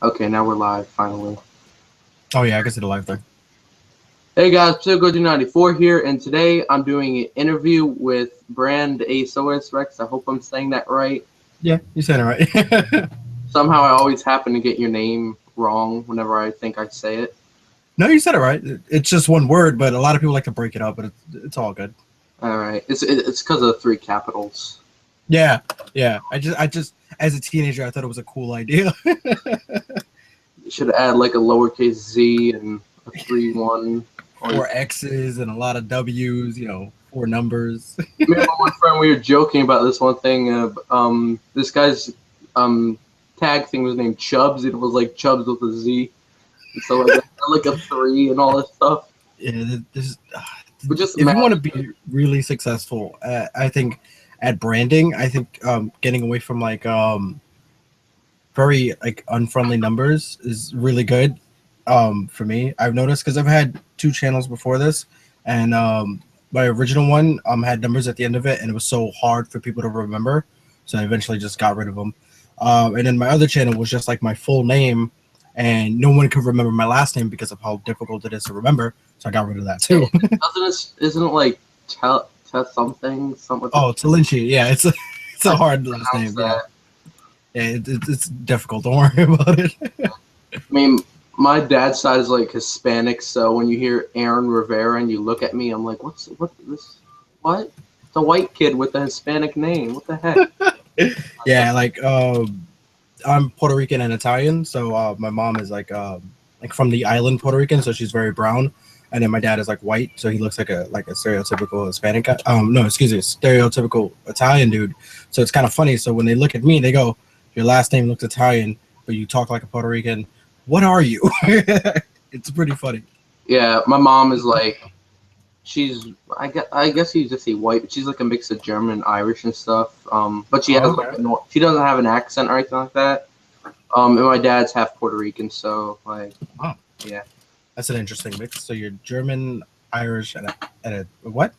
Okay, now we're live, finally. Oh yeah, I can see the live thing. Hey guys, Mechagodzilla here, and today I'm doing an interview with BrandAsauresRex. I hope I'm saying that right. Yeah, you said it right. Somehow I always happen to get your name wrong whenever I think I say it. No, you said it right. It's just one word, but a lot of people like to break it up, but it's all good. Alright, it's because of the three capitals. Yeah, yeah. I just as a teenager, I thought it was a cool idea. You should add like a lowercase z and a 3-1. Or Four X's and a lot of W's. Four numbers. me and my one friend, we were joking about this one thing. This guy's tag thing was named Chubbs, and it was like Chubbs with a Z. And so like a 3 and all this stuff. Yeah, this. But just If you want to be really successful, I think at branding, I think getting away from very unfriendly numbers is really good for me. I've noticed because I've had two channels before this, and my original one had numbers at the end of it, and it was so hard for people to remember, so I eventually just got rid of them. And then my other channel was just like my full name, and no one could remember my last name because of how difficult it is to remember, so I got rid of that too. isn't it like tell something Oh, Talinchi, yeah, it's a hard last name. Yeah, that. it's difficult. Don't worry about it. I mean, my dad's side is like Hispanic, so when you hear Aaron Rivera and you look at me, I'm like, what this? What? It's a white kid with a Hispanic name. What the heck? Yeah, I'm Puerto Rican and Italian, so my mom is like from the island Puerto Rican, so she's very brown, and then my dad is like white, so he looks like a stereotypical Hispanic guy. No, excuse me, stereotypical Italian dude. So it's kind of funny. So when they look at me, they go, "Your last name looks Italian, but you talk like a Puerto Rican. What are you?" It's pretty funny. Yeah, my mom is like, I guess she's just a white, but she's like a mix of German and Irish and stuff. But she has Okay. she doesn't have an accent or anything like that. And my dad's half Puerto Rican, so like, Oh, yeah, that's an interesting mix. So you're German, Irish, and a what?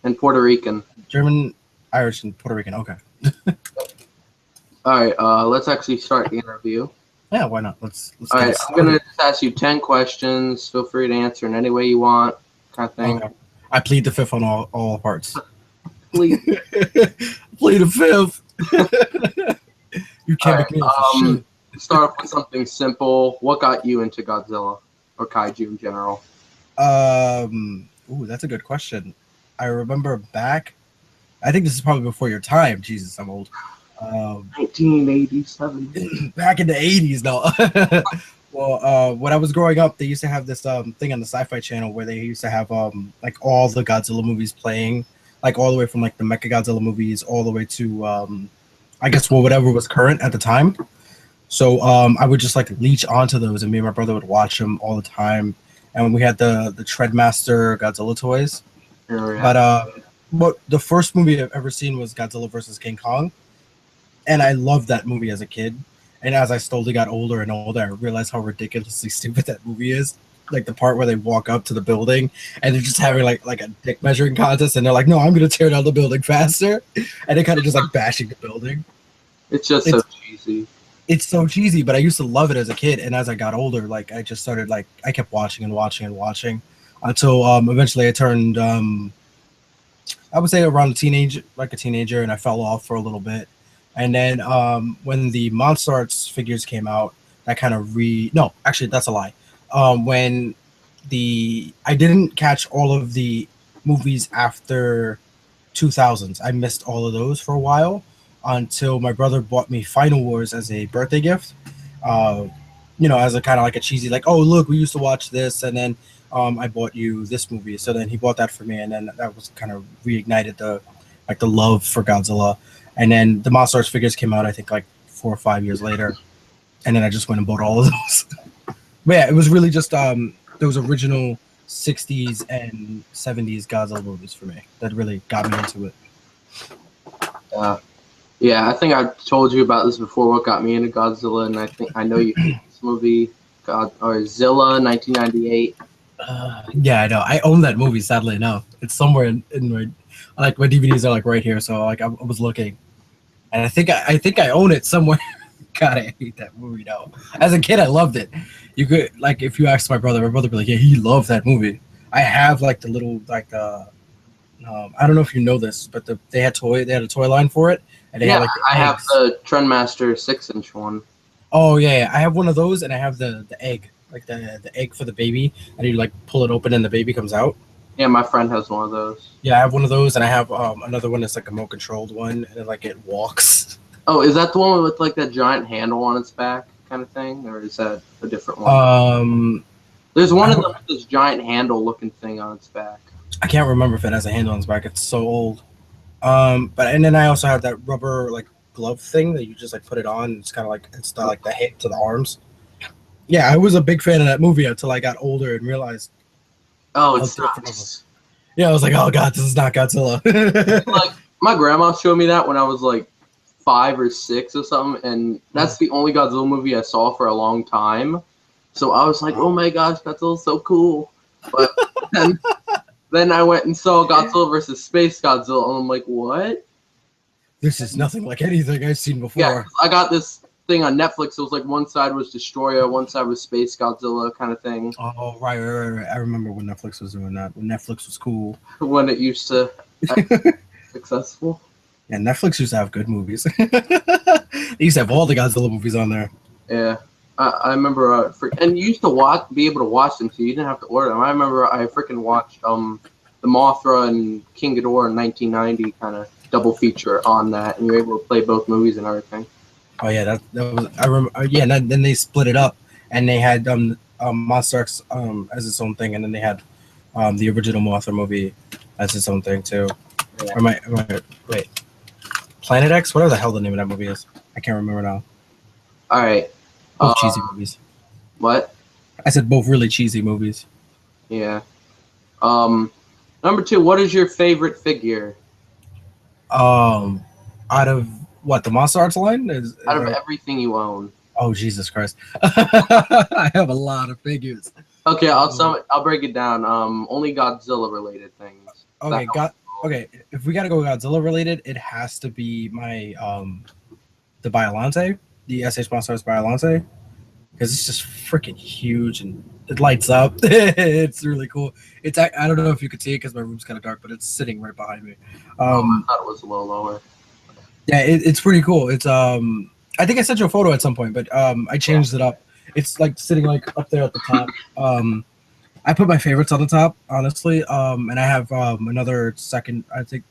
and Puerto Rican. German, Irish, and Puerto Rican. Okay. All right, let's actually start the interview. Yeah, why not? Let's All get right, it I'm gonna started. just ask you 10 questions. Feel free to answer in any way you want, kind of thing. Okay. I plead the fifth on all parts. Please. Plead the fifth. You can't Alright, make me for shit. Start off with something simple. What got you into Godzilla or kaiju in general? Ooh, that's a good question. I remember back. I think this is probably before your time. Jesus, I'm old. 1987. Back in the '80s, though. Well, when I was growing up, they used to have this thing on the Sci-Fi Channel where they used to have like all the Godzilla movies playing, like all the way from like the Mechagodzilla movies all the way to I guess whatever was current at the time. So I would just like leech onto those, and me and my brother would watch them all the time. And when we had the Treadmaster Godzilla toys, but the first movie I've ever seen was Godzilla versus King Kong, and I loved that movie as a kid. And as I slowly got older and older, I realized how ridiculously stupid that movie is. Like the part where they walk up to the building and they're just having like a dick measuring contest, and they're like, "No, I'm gonna tear down the building faster," and they kind of just like bashing the building. It's just It's so cheesy. it's so cheesy, but I used to love it as a kid, and as I got older, like I just started like I kept watching and watching and watching until eventually I turned I would say around a teenager, and I fell off for a little bit. And then when the Monsterarts figures came out, that kind of no, actually that's a lie. When I didn't catch all of the movies after 2000s. I missed all of those for a while until my brother bought me Final Wars as a birthday gift. Uh, as a kind of like a cheesy, like, oh look, we used to watch this, and then I bought you this movie. So then he bought that for me, and then that was kind of reignited the love for Godzilla. And then the Monsters figures came out, I think, like 4 or 5 years later, and then I just went and bought all of those. But yeah, it was really just those original '60s and '70s Godzilla movies for me that really got me into it. Yeah, I think I've told you about this before. What got me into Godzilla, and I know you hate this movie, Zilla, 1998. Yeah, I know. I own that movie. Sadly enough, it's somewhere in my DVDs are like right here. So like I was looking, and I think I own it somewhere. God, I hate that movie now. As a kid, I loved it. You could like if you asked my brother would be like, yeah, he loved that movie. I have like the little like I don't know if you know this, but they had a toy line for it, and they had Yeah, like I the have eggs. the Trendmaster 6-inch one. Oh yeah, I have one of those, and I have the egg, like the egg for the baby, and you like pull it open, and the baby comes out. Yeah, my friend has one of those. Yeah, I have one of those, and I have another one that's like a remote controlled one, and like it walks. Oh, is that the one with like that giant handle on its back kind of thing, or is that a different one? There's one of them with this giant handle looking thing on its back. I can't remember if it has a handle on its back. It's so old. But and then I also have that rubber like glove thing that you just like put it on. It's kind of like it's not like the hit to the arms. Yeah, I was a big fan of that movie until I got older and realized. Oh, it's not. Yeah, I was like, oh god, this is not Godzilla. Like my grandma showed me that when I was like 5 or 6 or something, and that's the only Godzilla movie I saw for a long time. So I was like, oh my gosh, Godzilla's so cool. But then I went and saw Godzilla versus Space Godzilla, and I'm like, what? This is nothing like anything I've seen before. Yeah, I got this thing on Netflix. It was like one side was Destroyer, one side was Space Godzilla kind of thing. Oh, right. I remember when Netflix was doing that. When Netflix was cool. When it used to be successful. Yeah, Netflix used to have good movies. They used to have all the Godzilla movies on there. Yeah. I remember, and you used to be able to watch them too. You didn't have to order them. I remember I freaking watched the Mothra and King Ghidorah in 1990 kind of double feature on that, and you were able to play both movies and everything. Oh yeah, that was I remember. Yeah, and then they split it up, and they had Monsterarts as its own thing, and then they had the original Mothra movie as its own thing too. Yeah. Wait, Planet X? Whatever the hell the name of that movie is, I can't remember now. All right. Both cheesy movies. What? I said both really cheesy movies. Yeah. Number 2, what is your favorite figure? Out of what, the Monsterarts line? Out of everything you own. Oh Jesus Christ! I have a lot of figures. Okay, I'll break it down. Only Godzilla related things. Okay, okay. If we gotta go Godzilla related, it has to be my the Biollante. The SH Monstars Biollante, because it's just freaking huge and it lights up. It's really cool. I don't know if you could see it because my room's kind of dark, but it's sitting right behind me. I thought it was a little lower. Yeah, it's pretty cool. It's I think I sent you a photo at some point, but I changed it up. It's like sitting like up there at the top. I put my favorites on the top, honestly. And I have another second, I think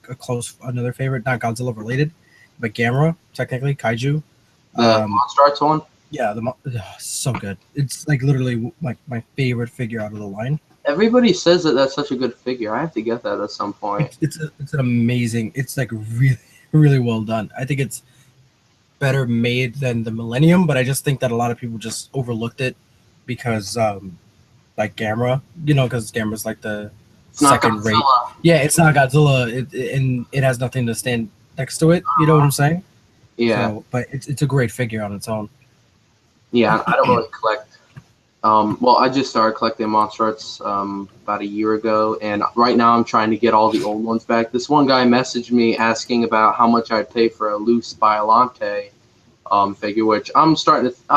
another favorite, not Godzilla related, but Gamera, technically Kaiju. The Monsterarts one? Yeah, so good. It's like literally like my favorite figure out of the line. Everybody says that that's such a good figure. I have to get that at some point. It's an amazing. It's like really really well done. I think it's better made than the Millennium, but I just think that a lot of people just overlooked it because like Gamera, because Gamera's like the second rate. Yeah, it's not Godzilla. And it has nothing to stand next to it. You know what I'm saying? Yeah, so, but it's a great figure on its own. Yeah, I don't really collect. Well, I just started collecting Monsterarts about a year ago, and right now I'm trying to get all the old ones back. This one guy messaged me asking about how much I'd pay for a loose Biollante figure, which I'm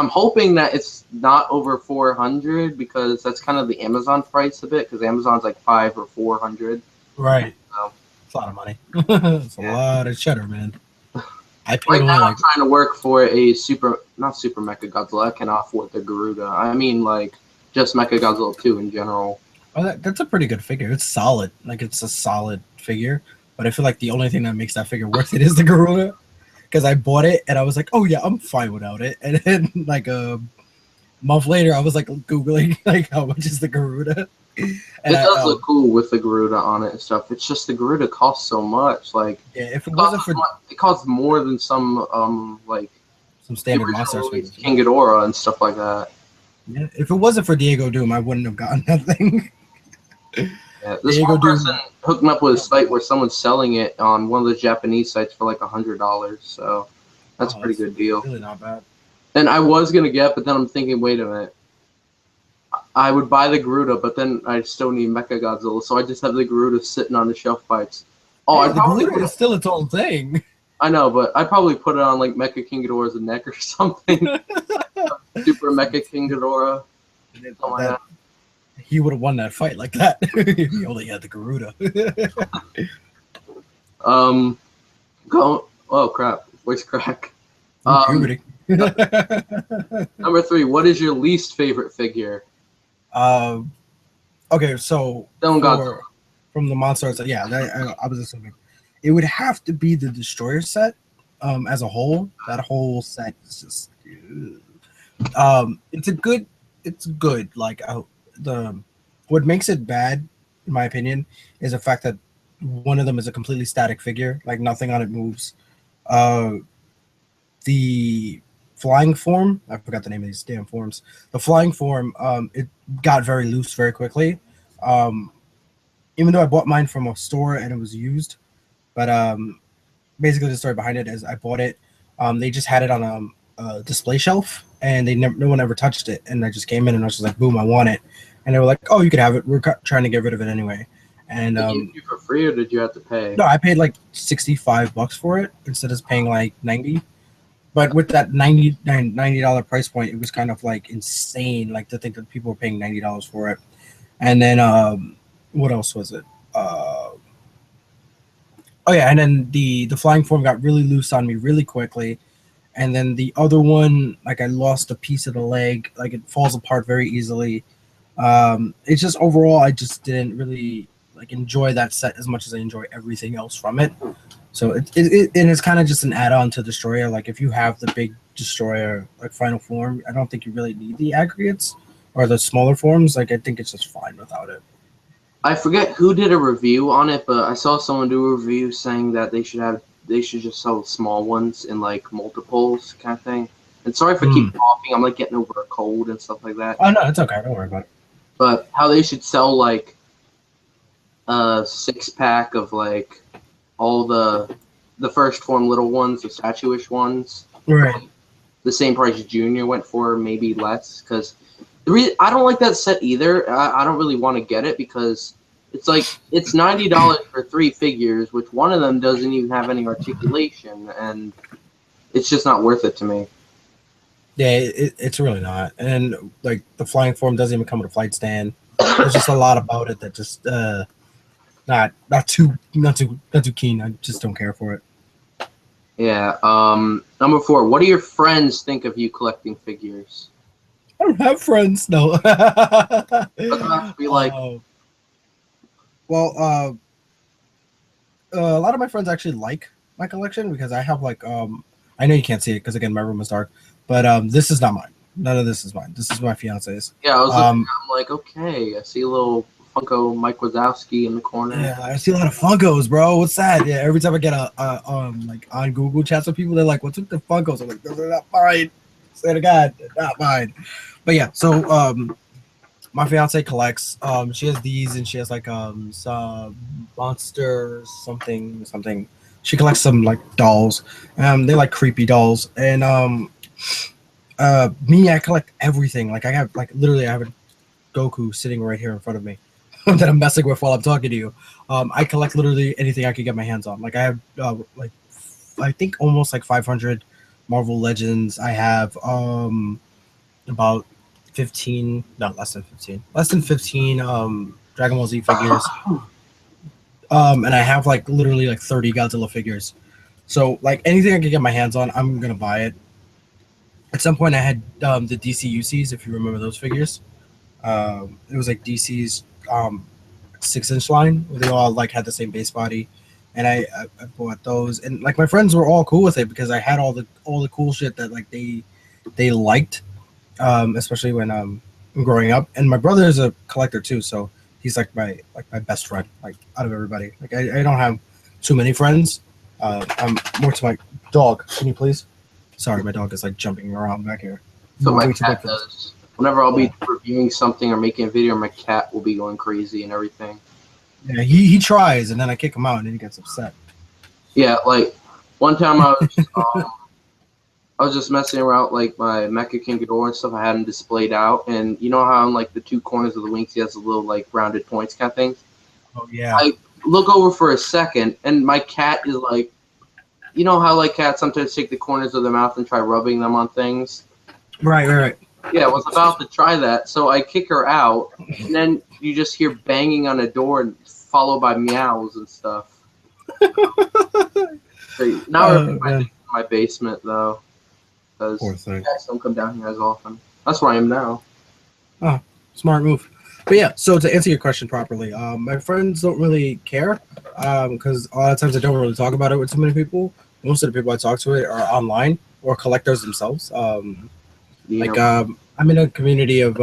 hoping that it's not over 400 because that's kind of the Amazon price of it, because Amazon's like 500 or 400. Right. So, it's a lot of money. It's a lot of cheddar, man. Right now, I'm trying to work for a not super Mechagodzilla. I cannot afford the Garuda. I mean, like, just Mechagodzilla 2 in general. Oh, that's a pretty good figure. It's solid. Like, it's a solid figure. But I feel like the only thing that makes that figure worth it is the Garuda. Because I bought it, and I was like, oh, yeah, I'm fine without it. And then, like, a month later, I was, like, Googling, like, how much is the Garuda? And it does look cool with the Garuda on it and stuff. It's just the Garuda costs so much. Like, yeah, if it wasn't for it costs more than some like some standard Monsters figures, King Ghidorah and stuff like that. Yeah, if it wasn't for Diego Doom, I wouldn't have gotten that thing. Yeah, this one person hooked me up with a site where someone's selling it on one of the Japanese sites for like $100. So that's a pretty good deal. Really not bad. And I was gonna get, but then I'm thinking, wait a minute. I would buy the Garuda, but then I still need Mechagodzilla, so I just have the Garuda sitting on the shelf fights. Oh, the Garuda is still its own thing. I know, but I'd probably put it on like Mecha King Ghidorah's neck or something. Super Mecha King Ghidorah. He would have won that fight like that. He only had the Garuda. Oh crap, voice crack. Puberty. Number 3, what is your least favorite figure? Okay, so from the Monsterarts, yeah, I was assuming it would have to be the Destroyer set. As a whole, that whole set is just, it's good. Like what makes it bad, in my opinion, is the fact that one of them is a completely static figure, like nothing on it moves. The flying form, I forgot the name of these damn forms. The flying form, it got very loose very quickly. Even though I bought mine from a store and it was used, but basically the story behind it is I bought it. They just had it on a display shelf, and no one ever touched it. And I just came in and I was just like, boom, I want it. And they were like, oh, you could have it. We're trying to get rid of it anyway. And did you for free, or did you have to pay? No, I paid like $65 for it instead of paying like $90. But with that $90 price point, it was kind of like insane, like to think that people were paying $90 for it. And then what else was it? Oh yeah, and then the flying form got really loose on me really quickly. And then the other one, like I lost a piece of the leg, like it falls apart very easily. It's just overall, I just didn't really like enjoy that set as much as I enjoy everything else from it. So it's kind of just an add-on to Destroyer. Like if you have the big Destroyer like final form, I don't think you really need the aggregates or the smaller forms. Like I think it's just fine without it. I forget who did a review on it, but I saw someone do a review saying that they should just sell small ones in like multiples kind of thing. And sorry if I keep coughing, I'm like getting over a cold and stuff like that. Oh no, it's okay. Don't worry about it. But how they should sell like a 6-pack of like all the first form little ones, the statue-ish ones, right? The same price Junior went for, maybe less. Because I don't like that set either. I don't really want to get it because it's like it's $90 for 3 figures, which one of them doesn't even have any articulation, and it's just not worth it to me. Yeah, it's really not. And like the flying form doesn't even come with a flight stand. There's just a lot about it that just not too keen. I just don't care for it. Yeah. Number 4. What do your friends think of you collecting figures? I don't have friends. No. Doesn't have to be like. Well, a lot of my friends actually like my collection because I have like I know you can't see it because again my room is dark, but this is not mine. None of this is mine. This is my fiance's. Yeah, I was looking, I'm like, okay, I see a little Funko Mike Wazowski in the corner. Yeah, I see a lot of Funkos, bro. What's that? Yeah, every time I get like on Google chats with people, they're like, "What's with the Funkos?" I'm like, "They're not mine." Swear to God, they're not mine. But yeah, so my fiance collects. She has these, and she has like some monsters, something. She collects some like dolls. They're like creepy dolls, and me, I collect everything. Like I have like literally, I have a Goku sitting right here in front of me that I'm messing with while I'm talking to you. I collect literally anything I can get my hands on. Like I have like I think almost like 500 Marvel Legends. I have about 15, not less than 15 Dragon Ball Z figures. And I have like literally like 30 Godzilla figures. So like anything I can get my hands on, I'm gonna buy it. At some point I had the DC UCs, if you remember those figures. It was like DC's 6-inch line where they all like had the same base body, and I bought those, and like my friends were all cool with it because I had all the cool shit that like they liked, especially when growing up. And my brother is a collector too, so he's like my best friend, like out of everybody. Like I don't have too many friends. I'm more to my dog. Can you please? Sorry, my dog is like jumping around back here. So my cat does. Whenever I'll be reviewing something or making a video, my cat will be going crazy and everything. Yeah, he tries, and then I kick him out, and then he gets upset. Yeah, like one time I was just messing around like my Mecha King Ghidorah and stuff. I had him displayed out, and you know how in like the 2 corners of the wings he has the little like rounded points kind of things. Oh yeah. I look over for a second, and my cat is like you know how like cats sometimes take the corners of their mouth and try rubbing them on things? Right. Yeah, I was about to try that, so I kick her out, and then you just hear banging on a door, followed by meows and stuff. So now Oh, man. my basement though, because Poor thing. cats don't come down here as often. That's where I am now. Oh, smart move. But yeah, so to answer your question properly, my friends don't really care because a lot of times I don't really talk about it with too many people. Most of the people I talk to it are online or collectors themselves. Yeah. I'm in a community of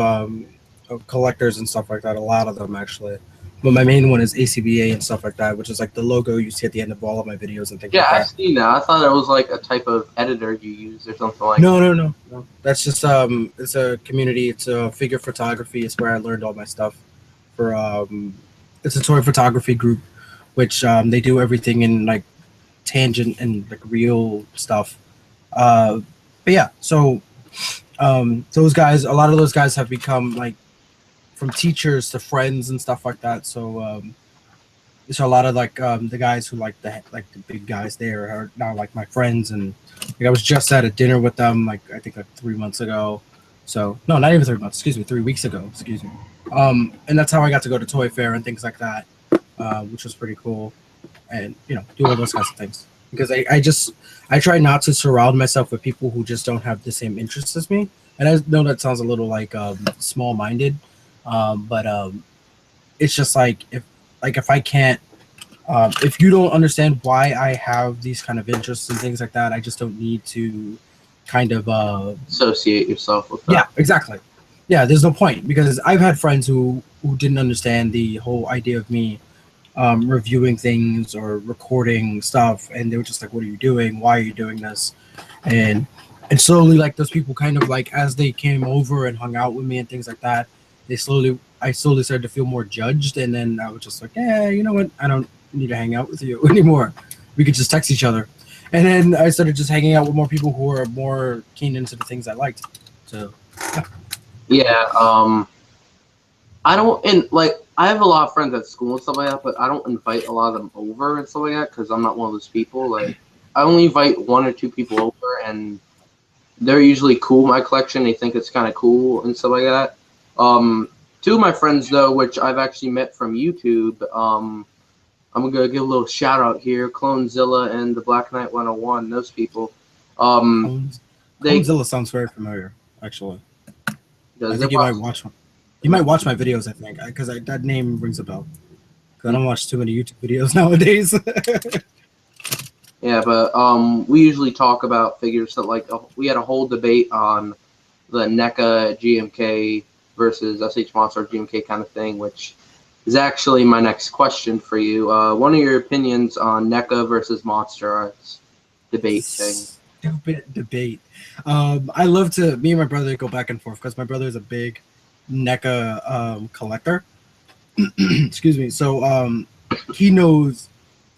collectors and stuff like that. A lot of them actually, but my main one is ACBA and stuff like that, which is like the logo you see at the end of all of my videos and things Yeah, like I've that. seen that. I thought it was like a type of editor you use or something like. No. That's just it's a community. It's a figure photography. It's where I learned all my stuff. For it's a toy photography group, which they do everything in like tangent and like real stuff. But yeah, so those guys, a lot of those guys have become like from teachers to friends and stuff like that. So a lot of like the guys who like the big guys there are now like my friends, and like, I was just at a dinner with them like I think like 3 months ago. So no, not even 3 months. Excuse me, 3 weeks ago. Excuse me. And that's how I got to go to Toy Fair and things like that, which was pretty cool, and do all those kinds of things because I try not to surround myself with people who just don't have the same interests as me. And I know that sounds a little like small minded, but it's just like if I can't, if you don't understand why I have these kind of interests and things like that, I just don't need to kind of associate yourself with that. Yeah, exactly. Yeah, there's no point because I've had friends who didn't understand the whole idea of me reviewing things or recording stuff, and they were just like, "What are you doing? Why are you doing this?" And slowly, like those people, kind of like as they came over and hung out with me and things like that, I slowly started to feel more judged, and then I was just like, "Yeah, you know what? I don't need to hang out with you anymore. We could just text each other." And then I started just hanging out with more people who are more keen into the things I liked. So, yeah. I don't, and like, I have a lot of friends at school and stuff like that, but I don't invite a lot of them over and stuff like that because I'm not one of those people. Like, I only invite 1 or 2 people over, and they're usually cool. My collection, they think it's kind of cool and stuff like that. 2 of my friends though, which I've actually met from YouTube, I'm gonna give a little shout out here, Clonezilla and the Black Knight 101. Those people, Godzilla sounds very familiar, actually. I think you might watch one. You might watch my videos, I think, because that name rings a bell. Because I don't watch too many YouTube videos nowadays. Yeah, but we usually talk about figures that like we had a whole debate on the NECA GMK versus SH Monster GMK kind of thing, which is actually my next question for you. One of your opinions on NECA versus Monsterarts debate thing. Stupid debate. I love to. Me and my brother go back and forth because my brother is a big NECA collector. Excuse me. So he knows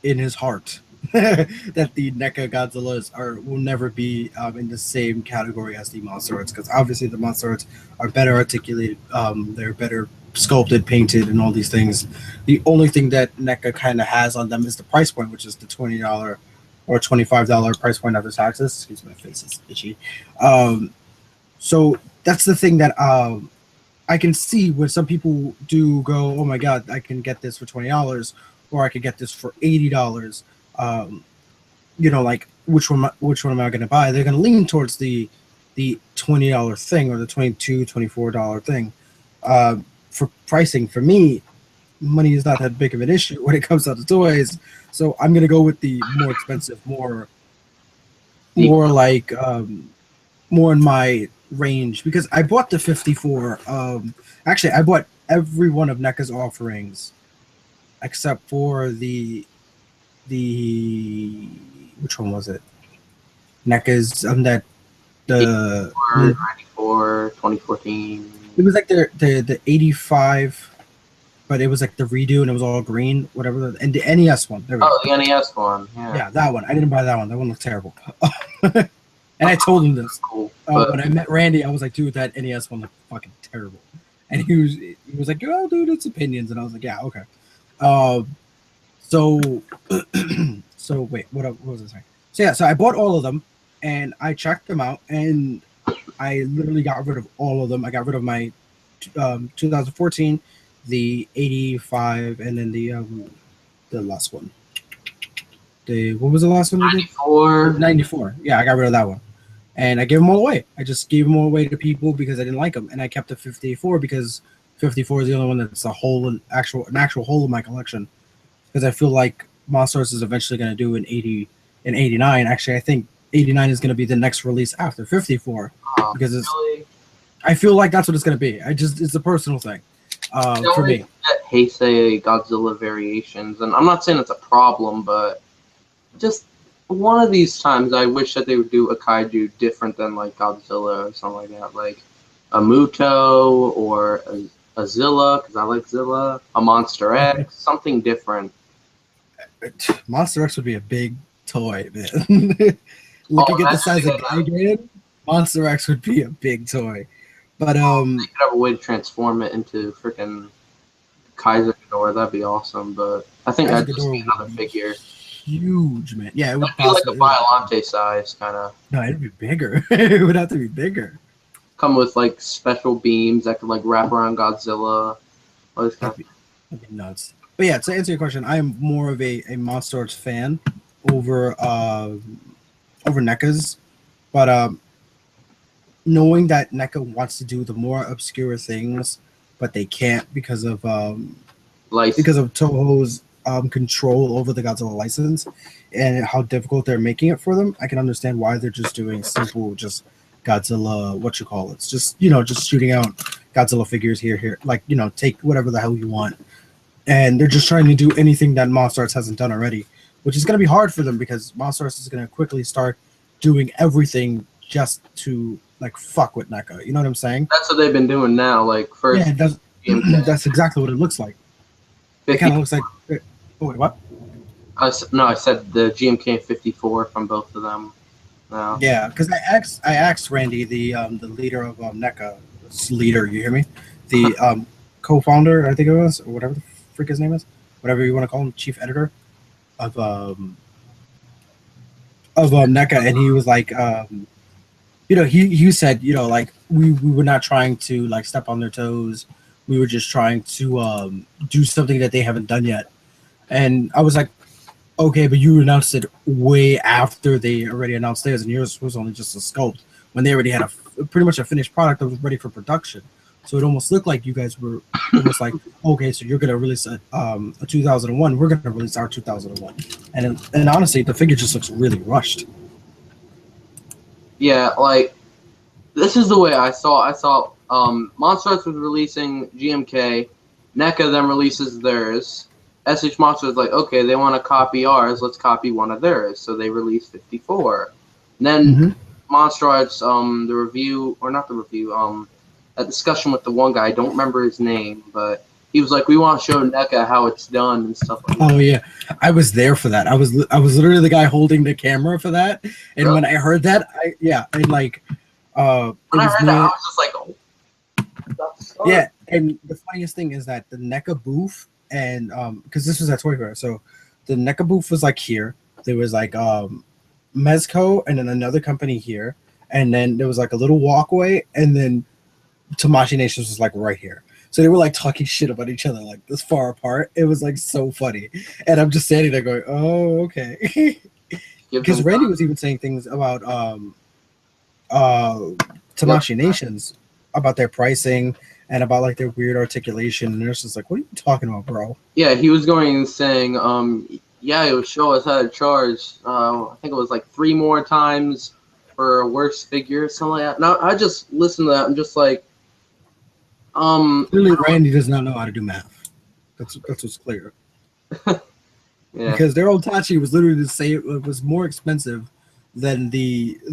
in his heart that the NECA Godzillas will never be in the same category as the Monsterarts, because obviously the Monsterarts are better articulated. They're better sculpted, painted, and all these things. The only thing that NECA kind of has on them is the price point, which is the $20 or $25 price point after taxes. Excuse me, my face is itchy. So that's the thing that I can see where some people do go, oh my god, I can get this for $20, or I could get this for $80. Like which one am I going to buy? They're going to lean towards the $20 thing or the $22, $24 thing. For pricing, for me, money is not that big of an issue when it comes to toys. So I'm going to go with the more expensive, more like more in my range, because I bought the 54. Actually, I bought every one of NECA's offerings except for the which one was it? NECA's that the 94, 2014. It was like the 85, but it was like the redo and it was all green, whatever. And the NES one. There we go. The NES one. Yeah, that one. I didn't buy that one. That one looked terrible. And I told him this. Cool. When I met Randy, I was like, dude, that NES one looked fucking terrible. And he was like, oh, dude, it's opinions. And I was like, yeah, okay. So wait, what was I saying? So yeah, so I bought all of them, and I checked them out, and I literally got rid of all of them. I got rid of my 2014, the 85, and then the last one. The what was the last one we did? 94. 94. Yeah, I got rid of that one, and I gave them all away. I just gave them all away to people because I didn't like them, and I kept the 54 because 54 is the only one that's a whole an actual whole of my collection. Because I feel like Monsters is eventually going to do an 80 and 89. Actually, I think 89 is going to be the next release after 54 because it's. Really? I feel like that's what it's going to be. It's a personal thing for me. Heisei Godzilla variations, and I'm not saying it's a problem, but just one of these times I wish that they would do a kaiju different than like Godzilla or something like that, like a Muto or a Zilla, because I like Zilla, a Monsterarts, something different. Monsterarts would be a big toy, man. Looking at the size of Gigan, Monsterarts would be a big toy. But they could have a way to transform it into freaking Kaiser Ghidorah. That'd be awesome. But I think that'd just be another figure. Huge, man. Yeah, it would be like a Violante size, kind of. No, it'd be bigger. It would have to be bigger. Come with like special beams that could like wrap around Godzilla. That'd be nuts. But yeah, to answer your question, I am more of a Monsterarts fan over NECA's. But knowing that NECA wants to do the more obscure things, but they can't because of Toho's control over the Godzilla license and how difficult they're making it for them, I can understand why they're just doing simple, just Godzilla, it's just just shooting out Godzilla figures here, like take whatever the hell you want, and they're just trying to do anything that Monsterarts hasn't done already, which is going to be hard for them because Monsterarts is going to quickly start doing everything just to like fuck with NECA. You know what I'm saying? That's what they've been doing now. Like first, yeah, that's exactly what it looks like. It kind of looks like. Oh wait, what? I said the GMK 54 from both of them. No. Yeah, because I asked Randy, the leader of NECA, leader, you hear me? The co-founder, I think it was, or whatever the freak his name is, whatever you want to call him, chief editor of NECA, and he was like, he said, like we were not trying to like step on their toes, we were just trying to do something that they haven't done yet, and I was like, okay, but you announced it way after they already announced theirs, and yours was only just a sculpt when they already had pretty much a finished product that was ready for production. So it almost looked like you guys were almost like, okay, so you're gonna release a 2001, we're gonna release our 2001, and honestly, the figure just looks really rushed. Yeah, like this is the way I saw. Monsterarts was releasing GMK, NECA then releases theirs. SH Monster was like, okay, they want to copy ours, let's copy one of theirs. So they released 54. And then Monsterarts, the review, or not the review, a discussion with the one guy, I don't remember his name, but he was like, we want to show NECA how it's done and stuff like that. Oh, yeah. I was there for that. I was literally the guy holding the camera for that. And really? When I heard that, I was just like, oh. Yeah, and the funniest thing is that the NECA booth, and because this was at Toy Fair, so the NECA booth was like here. There was like Mezco and then another company here, and then there was like a little walkway, and then Tamashii Nations was like right here. So they were like talking shit about each other like this far apart. It was like so funny, and I'm just standing there going, "Oh, okay." Because Randy was even saying things about Tamashii Nations, about their pricing and about like their weird articulation, and it's just like, what are you talking about, bro? Yeah, he was going and saying, yeah, it would show us how to charge. I think it was like 3 more times for a worse figure, something like that. Now I just listened to that. I'm just like, clearly Randy does not know how to do math. That's what's clear. Yeah. Because their old Tachi was literally to say it was more expensive than literally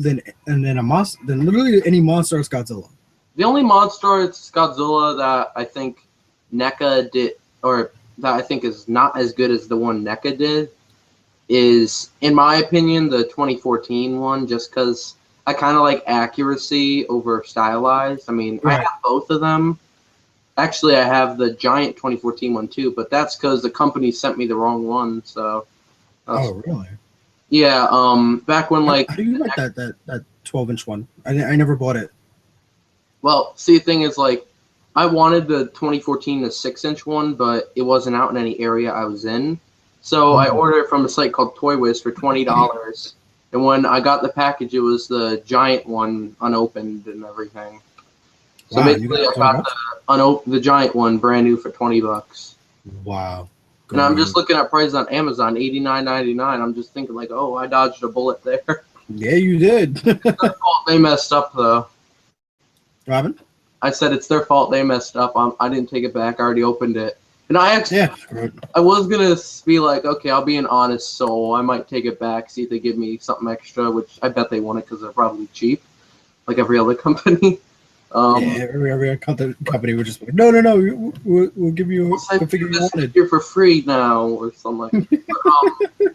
any Monsterarts Godzilla. The only Monsterarts Godzilla that I think NECA did, or that I think is not as good as the one NECA did, is, in my opinion, the 2014 one, just because I kind of like accuracy over stylized. I mean, right. I have both of them. Actually, I have the giant 2014 one too, but that's because the company sent me the wrong one. So. Oh, really? Yeah, back when like How do you like that 12-inch one? I never bought it. well, see the thing is like I wanted the 2014 the 6-inch one, but it wasn't out in any area I was in. So I ordered it from a site called ToyWiz for $20. And when I got the package, it was the giant one unopened and everything. So Wow, basically, I got the giant one brand new for $20. Wow. And I'm just looking at prices on Amazon, $89.99. I'm just thinking like, oh, I dodged a bullet there. Yeah, you did. It's their fault they messed up though. Robin? I said it's their fault they messed up. I didn't take it back. I already opened it. And I actually, I was gonna be like, okay, I'll be an honest soul. I might take it back, see if they give me something extra, which I bet they want it because they're probably cheap, like every other company. Yeah, every company would just be like, no, we'll give you the figure you wanted. Figure for free now, or something like that.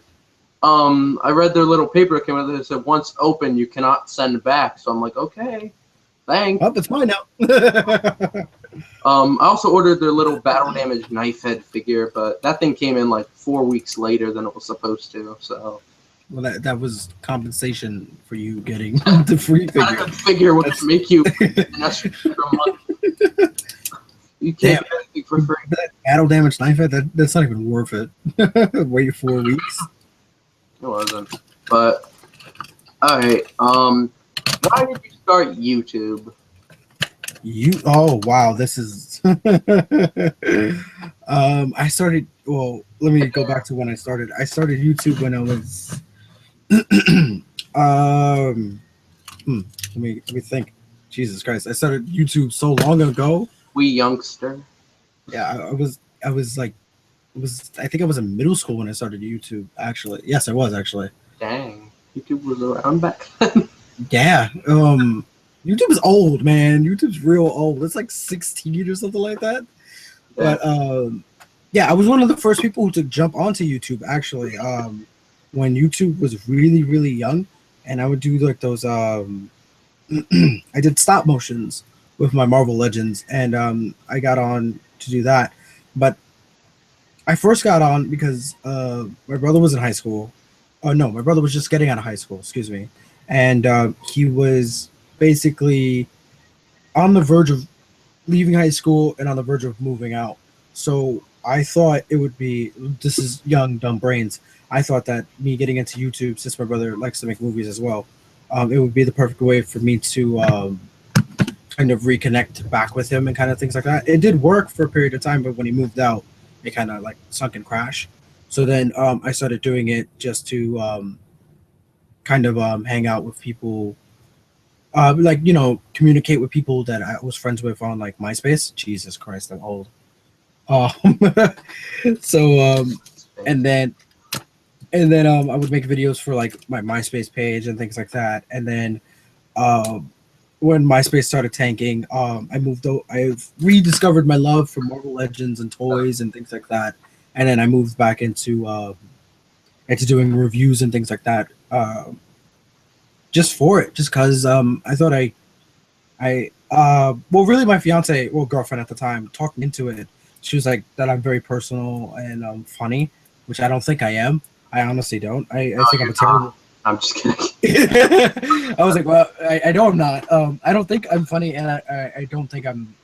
I read their little paper that came out that said once open, you cannot send back. So I'm like, okay, thanks. Oh, that's mine now. I also ordered their little battle damage knife head figure, but that thing came in like 4 weeks later than it was supposed to. So, well, that was compensation for you getting the free figure. Not a good figure would make you an extra month. You can't get anything for free. That battle damage knife head, that's not even worth it. Wait 4 weeks. It wasn't, but all right. Why did you start YouTube? Oh wow, this is I started, well, let me go back to when I started. I started YouTube when I was let me think. Jesus Christ. I started YouTube so long ago. We youngster. Yeah, I was like I think I was in middle school when I started YouTube, actually. Yes, I was actually. Dang. YouTube was around back then. Yeah. YouTube is old, man. YouTube's real old. It's like 16 or something like that. Yeah. But yeah, I was one of the first people to jump onto YouTube actually. When YouTube was really, really young, and I would do like those I did stop motions with my Marvel Legends, and I got on to do that. But I first got on because my brother was in high school. Oh no, my brother was just getting out of high school, excuse me. And he was basically on the verge of leaving high school and on the verge of moving out. So I thought it would be, this is young, dumb brains. I thought that me getting into YouTube, since my brother likes to make movies as well, it would be the perfect way for me to kind of reconnect back with him and kind of things like that. It did work for a period of time, but when he moved out, it kind of like sunk and crashed. So then I started doing it just to kind of hang out with people, like, you know, communicate with people that I was friends with on like MySpace. Jesus Christ, I'm old. So and then I would make videos for like my MySpace page and things like that. And then when MySpace started tanking, I rediscovered my love for Marvel Legends and toys and things like that. And then I moved back into doing reviews and things like that. Just because I thought well, really my fiance, well, girlfriend at the time, talked me into it. She was like that I'm very personal and funny, which I don't think I am. I honestly don't. I think I'm a terrible. I'm just kidding. I was like, well, I know I'm not. I don't think I'm funny, and I don't think I'm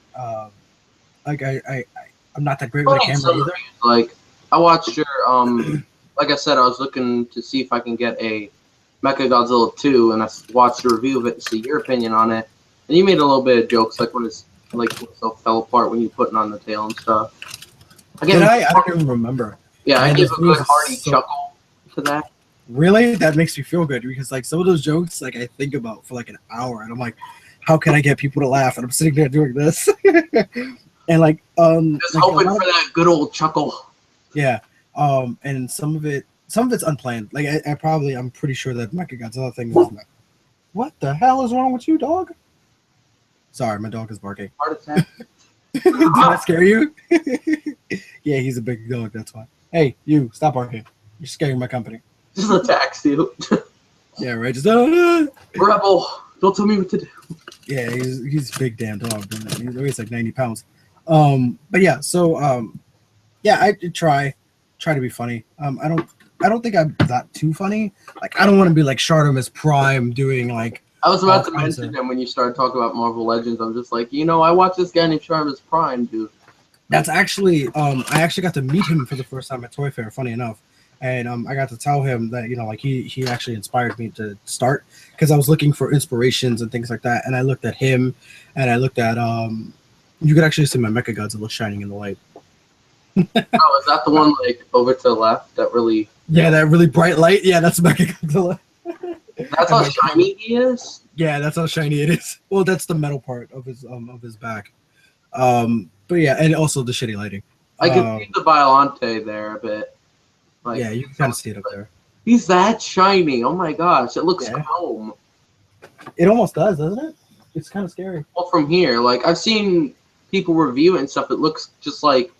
like I'm not that great with a camera either. Like I watched your like I said, I was looking to see if I can get a Mechagodzilla 2, and I watched a review of it to see your opinion on it. And you made a little bit of jokes, like when it's like itself fell apart when you putting on the tail and stuff. Again, I don't even remember. Yeah, I give a good hearty chuckle to that. Really? That makes me feel good because like some of those jokes like I think about for like an hour and I'm like, how can I get people to laugh? And I'm sitting there doing this. And like just like hoping for that good old chuckle. Yeah. And some of it's unplanned. Like I'm pretty sure that Mechagodzilla thing was not. What the hell is wrong with you, dog? Sorry, my dog is barking. Heart attack. Did that scare you? Yeah, he's a big dog, that's why. Hey, you, stop barking. You're scaring my company. Just attacks you. Yeah, right. Just Rebel. Don't tell me what to do. Yeah, he's a big damn dog. He weighs like 90 pounds. But yeah, so yeah, I try to be funny. I don't I don't think I'm that too funny. Like I don't want to be like Shartimus Prime doing like. I was about to mention him when you started talking about Marvel Legends. I'm just like, I watched this guy named Shartimus Prime, dude. That's actually, I actually got to meet him for the first time at Toy Fair. Funny enough, and I got to tell him that like he actually inspired me to start because I was looking for inspirations and things like that. And I looked at him, and I looked at you could actually see my Mechagodzilla shining in the light. Oh, is that the one like over to the left? That really? Yeah, that really bright light. Yeah, that's Mechagodzilla. That's how shiny he is? Yeah, that's how shiny it is. Well, that's the metal part of his back. But yeah, and also the shitty lighting. I can see the Violante there a bit. Like, yeah, you can kind of see it up there. He's that shiny. Oh my gosh, it looks chrome. It almost does, doesn't it? It's kind of scary. Well, from here, like I've seen people review it and stuff. It looks just like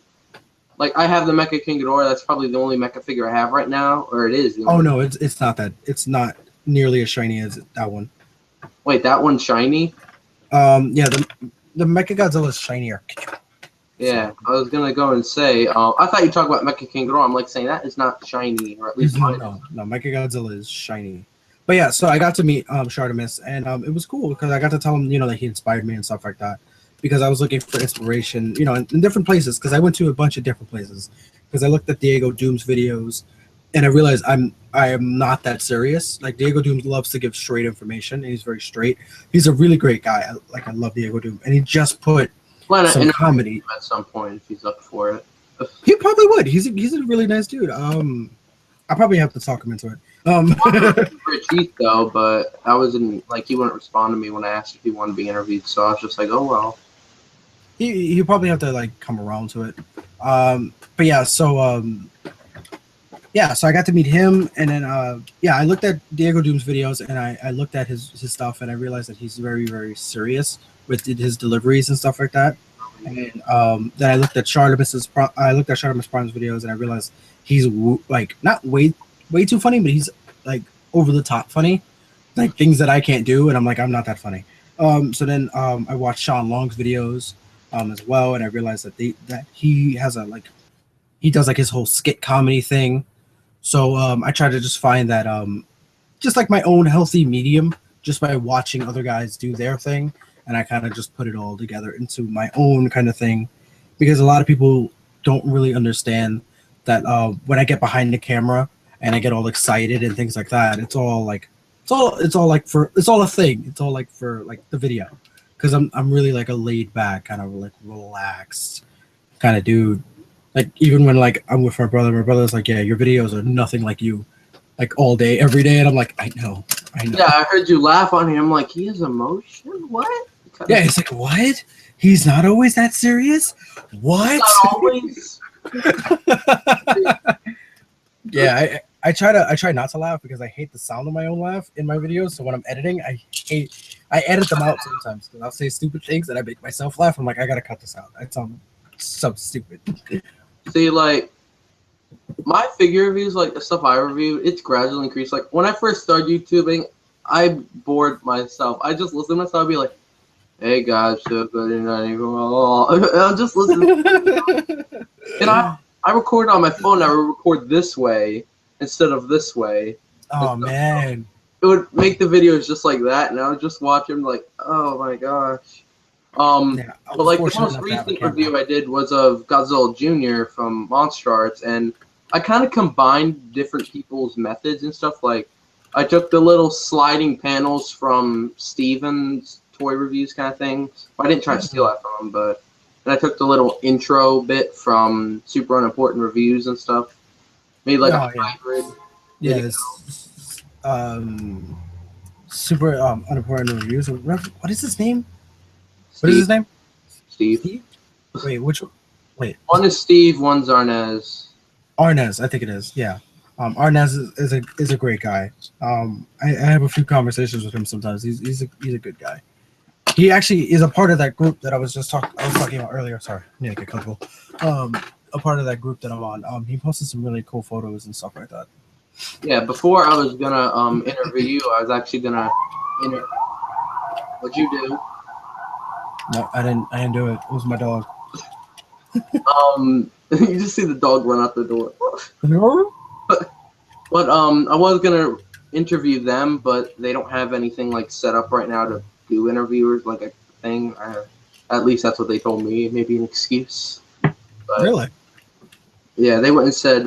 I have the Mecha King Ghidorah. That's probably the only mecha figure I have right now, or it is. Oh no, it's not that. It's not nearly as shiny as that one. Wait, that one's shiny? Yeah, the Mechagodzilla is shinier. Yeah, I was gonna go and say. I thought you talked about Mecha King Ghidorah. I'm like saying that is not shiny, or at least no, Mechagodzilla is shiny. But yeah, so I got to meet Shartimus, and it was cool because I got to tell him, that he inspired me and stuff like that. Because I was looking for inspiration, in different places. Because I went to a bunch of different places. Because I looked at Diego Doom's videos, and I realized I am not that serious. Like Diego Doom loves to give straight information, and he's very straight. He's a really great guy. I love Diego Doom, and he just put some comedy at some point if he's up for it. He probably would. He's a really nice dude. I probably have to talk him into it. For a treat though, but I wasn't like he wouldn't respond to me when I asked if he wanted to be interviewed. So I was just like, oh well. He probably have to like come around to it. But yeah, so so I got to meet him, and then I looked at Diego Doom's videos, and I looked at his stuff, and I realized that he's very, very serious with his deliveries and stuff like that. And then I looked at Shartimus Prime's videos, and I realized he's like not way too funny, but he's like over the top funny, like things that I can't do, and I'm like, I'm not that funny. So then I watched Sean Long's videos as well, and I realized that he has he does like his whole skit comedy thing. So I try to just find that just like my own healthy medium, just by watching other guys do their thing, and I kind of just put it all together into my own kind of thing, because a lot of people don't really understand that when I get behind the camera and I get all excited and things like that, it's all a thing. It's all like for like the video, because I'm really like a laid back kind of like relaxed kind of dude. Like even when like I'm with my brother's like, yeah, your videos are nothing like you, like all day, every day, and I'm like, I know. Yeah, I heard you laugh on him. I'm like, he has emotion? What? Yeah, it's like, what? He's not always that serious? What? Not always. Yeah, I try not to laugh because I hate the sound of my own laugh in my videos. So when I'm editing, I edit them out sometimes because I'll say stupid things and I make myself laugh. I'm like, I gotta cut this out. I sound so stupid. See, like my figure reviews, like the stuff I review, it's gradually increased. Like when I first started YouTubing, I bored myself. I just listen to myself and be like, hey guys, so good and I'm just listening. And I record on my phone. I would record this way instead of this way. Oh man, it would make the videos just like that, and I would just watch them like, oh my gosh. Yeah, but like the most recent review I did was of Godzilla Jr. from Monsterarts, and I kind of combined different people's methods and stuff. Like I took the little sliding panels from Steven's toy reviews kind of thing. I didn't try to steal that from him, but and I took the little intro bit from Super Unimportant Reviews and stuff. Made like a hybrid. Yeah, Super Unimportant Reviews. What is his name? Steve. What is his name? Steve. Wait, which one? Wait. One is Steve, one's Arnez. Arnez, I think it is. Yeah. Arnez is a great guy. I have a few conversations with him sometimes. He's a good guy. He actually is a part of that group that I was talking about earlier. Sorry, I need to get comfortable. A part of that group that I'm on. He posted some really cool photos and stuff like that. Yeah, before I was gonna interview you, I was actually gonna What'd you do? No, I didn't do it. It was my dog. You just see the dog run out the door. But I was gonna interview them, but they don't have anything like set up right now to do interviewers like a thing. At least that's what they told me. Maybe an excuse. But, Really? yeah, they went and said,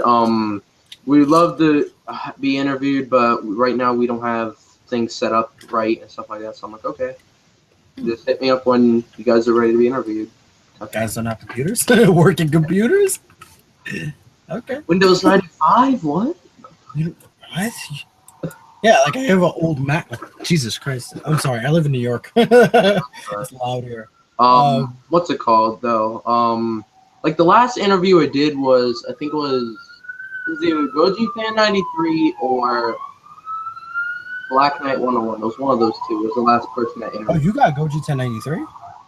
we'd love to be interviewed, but right now we don't have things set up right and stuff like that. So I'm like, okay, just hit me up when you guys are ready to be interviewed. Guys don't have computers? Working computers? Okay. Windows 95? What? What? Yeah, like I have an old Mac. Jesus Christ. I'm sorry. I live in New York. It's loud here. What's it called though? Like the last interview I did was, I think it was either Goji Fan 93 or Black Knight 101. It was one of those two. It was the last person I interviewed. Oh, you got Goji 1093?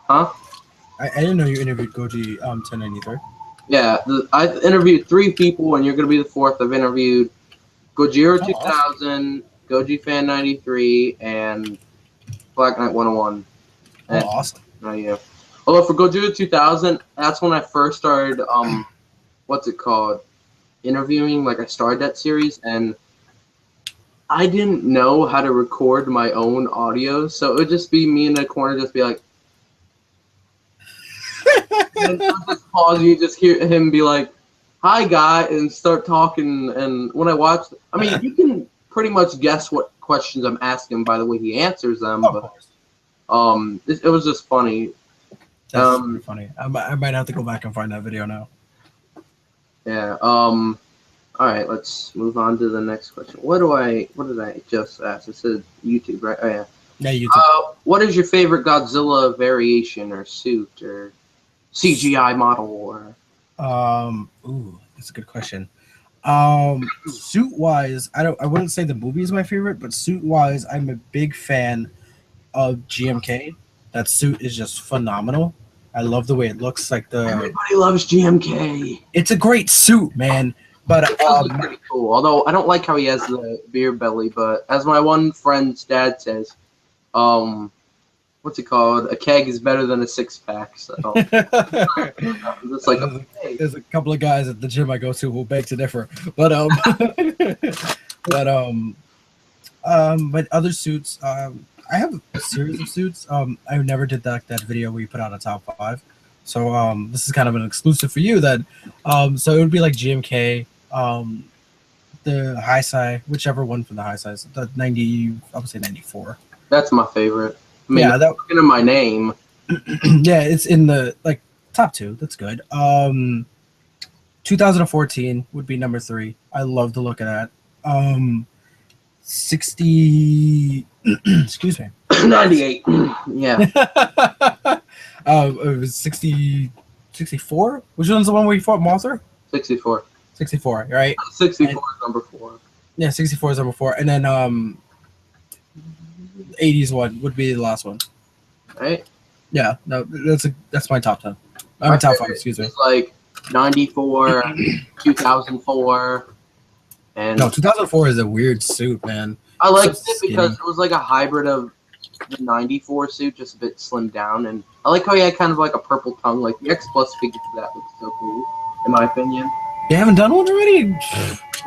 Huh? I didn't know you interviewed Goji 1093. Yeah, I interviewed 3 people, and you're gonna be the 4th. I've interviewed Gojira 2000, awesome. Goji Fan 93, and Black Knight 101. And, awesome. Yeah. Although for Gojira 2000, that's when I first started. What's it called? Interviewing. Like I started that series, and I didn't know how to record my own audio, so it would just be me in the corner, just be like. And just pause, you just hear him be like, "Hi, guy," and start talking. And when I watched, I mean, you can pretty much guess what questions I'm asking by the way he answers them. But it was just funny. That's pretty funny. I might have to go back and find that video now. Yeah. All right. Let's move on to the next question. What did I just ask? It said YouTube, right? Oh yeah. Yeah, YouTube. What is your favorite Godzilla variation or suit or CGI model or? Ooh, that's a good question. Suit wise, I wouldn't say the movie is my favorite, but suit wise, I'm a big fan of GMK. That suit is just phenomenal. I love the way it looks. Like everybody loves GMK. It's a great suit, man. But pretty cool. Although I don't like how he has the beer belly, but as my one friend's dad says, what's it called? A keg is better than a 6-pack. So it's like there's a couple of guys at the gym I go to who beg to differ, but but other suits, I have a series of suits. I never did that video where you put out a top 5, so this is kind of an exclusive for you. Then, so it would be like GMK, the high side, whichever one from the high size, the 90, I would say 94. That's my favorite. I mean, yeah, that's in my name. Yeah, it's in the top 2. That's good. 2014 would be number 3. I love the look of that. 60. Excuse me. 98. Yeah. It was 60. 64. Which one's the one where you fought Mothra? 64. 64. Right. 64 is number 4. Yeah, 64 is number 4, and then 80s one would be the last one. Right? Yeah, no, that's my top 10. My top 5, excuse me. It's like 94, 2004, and... No, 2004 is a weird suit, man. I liked it because it was like a hybrid of the 94 suit, just a bit slimmed down, and I like how he had kind of like a purple tongue. Like the X Plus figure for that looks so cool, in my opinion. They haven't done one already?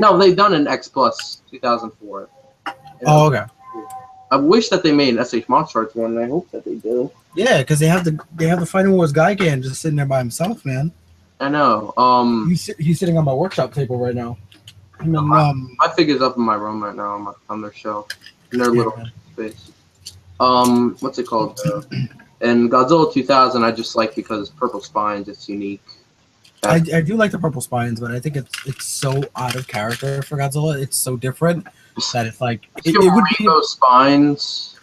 No, they've done an X Plus 2004. Oh, okay. I wish that they made an SH Monsterarts one, and I hope that they do. Yeah, because they have the Final Wars Gaigan just sitting there by himself, man. I know. He's sitting on my workshop table right now. I mean, my figure's up in my room right now on their shelf, in their little space. What's it called? And Godzilla 2000, I just like because purple spines. It's unique. I do like the purple spines, but I think it's so out of character for Godzilla. It's so different that it's like it would be rainbow spines.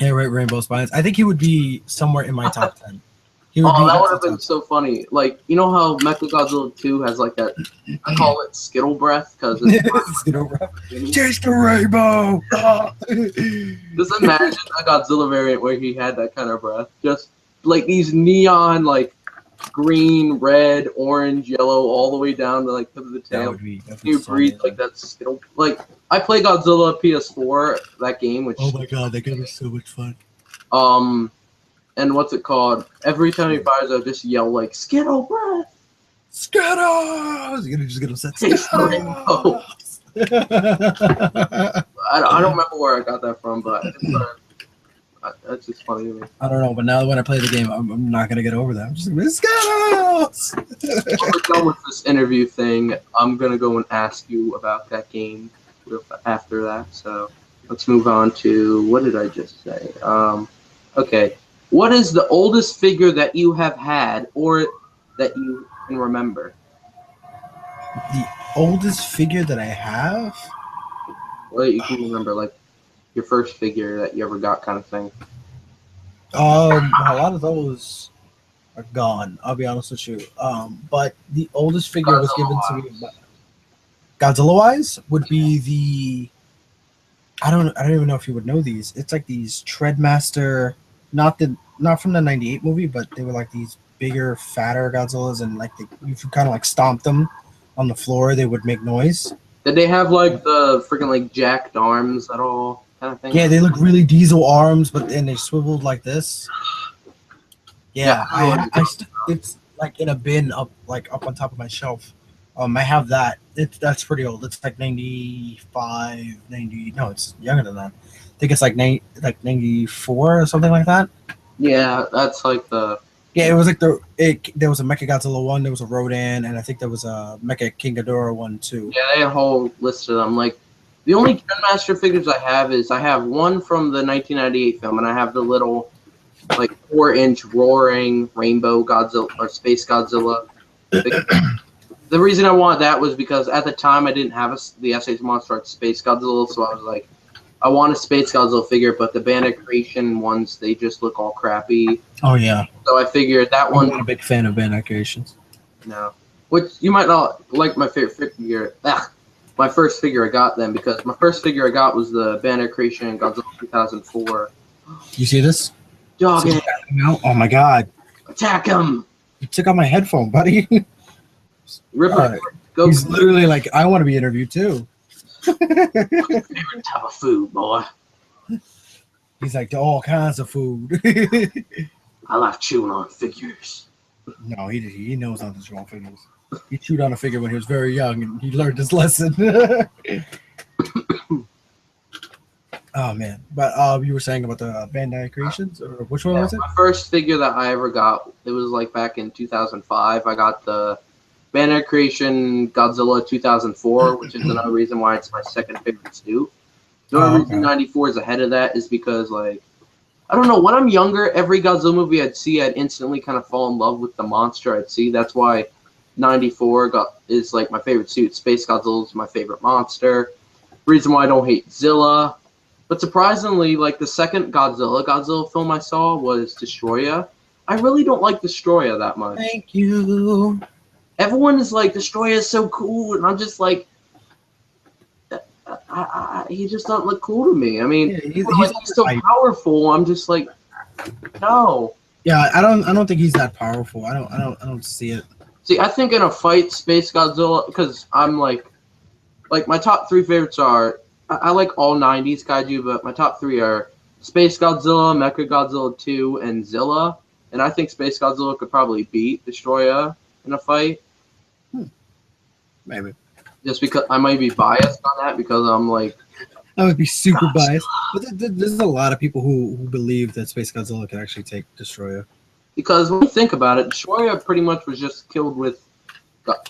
Yeah, right, rainbow spines. I think he would be somewhere in my top 10. That would have been so funny. Like, you know how Mechagodzilla 2 has like that, I call it Skittle breath, because it's Skittle breath. Chase the rainbow! Just imagine a Godzilla variant where he had that kind of breath. Just like these neon, like green, red, orange, yellow, all the way down to like to the tail. You breathe like that Skittle. Like, I play Godzilla PS4, that game, which... Oh my god, that game is so much fun. And what's it called? Every time he fires, I just yell like Skittle breath. Skittles! You're gonna just get upset. Taste the rainbow. I don't remember where I got that from, but that's just funny to me. I don't know, but now when I play the game, I'm not gonna get over that. I'm just like, Mosquitoes! When we're done with this interview thing, I'm gonna go and ask you about that game after that. So let's move on to, what did I just say? Okay, what is the oldest figure that you have had or that you can remember? The oldest figure that I have? Well, you can remember, like your first figure that you ever got, kind of thing. A lot of those are gone. I'll be honest with you. But the oldest figure was given to me by Godzilla-wise would be the. I don't even know if you would know these. It's like these Treadmaster, not from the '98 movie, but they were like these bigger, fatter Godzillas, and like if you kind of like stomp them on the floor, they would make noise. Did they have like the freaking like jacked arms at all, kind of thing? Yeah, they look really diesel arms, but then they swiveled like this. Yeah, it's like in a bin up on top of my shelf. I have that. That's pretty old. It's like 95, 90. No, it's younger than that. I think it's like 94 or something like that. Yeah, that's like the. Yeah, it was like there was a Mechagodzilla one, there was a Rodan, and I think there was a Mecha King one too. Yeah, they had a whole list of them. Like, the only Trendmaster figures I have one from the 1998 film, and I have the little, like, 4-inch roaring rainbow Godzilla or Space Godzilla. The reason I wanted that was because at the time I didn't have the SH Monsterarts Space Godzilla, so I was like, I want a Space Godzilla figure, but the Bandit Creation ones, they just look all crappy. Oh, yeah. So I figured that one. I'm not a big fan of Bandit Creations. No. Which you might not like my favorite figure. My first figure I got then, because my first figure I got was the Bandit Creation Godzilla 2004. You see this? Dog it. Oh, my God. Attack him! You took out my headphone, buddy. Ripper, go. He's literally like, I want to be interviewed, too. Favorite type of food, boy. He's like, all kinds of food. I like chewing on figures. No, he knows how to draw figures. He chewed on a figure when he was very young, and he learned his lesson. Oh man! But you were saying about the Bandai Creations, or which one was it? My first figure that I ever got, it was like back in 2005. I got the Bandai Creation Godzilla 2004, which is another reason why it's my second favorite suit. The only reason 94 is ahead of that is because, like, I don't know, when I'm younger, every Godzilla movie I'd see, I'd instantly kind of fall in love with the monster I'd see. That's why 94 is like my favorite suit. Space Godzilla is my favorite monster. Reason why I don't hate Zilla. But surprisingly, like, the second Godzilla film I saw was Destroya. I really don't like Destroya that much. Thank you. Everyone is like, Destroya is so cool, and I'm just like, he just doesn't look cool to me. I mean, he's so powerful. I'm just like, no. Yeah, I don't think he's that powerful. I don't see it. See, I think in a fight, Space Godzilla, because I'm like my top 3 favorites are, I like all 90s kaiju, but my top 3 are Space Godzilla, Mechagodzilla 2, and Zilla. And I think Space Godzilla could probably beat Destroya in a fight. Maybe. Just because I might be biased on that, because I'm like, I would be super biased. But there's a lot of people who believe that Space Godzilla can actually take Destroya. Because when you think about it, Destroya pretty much was just killed with,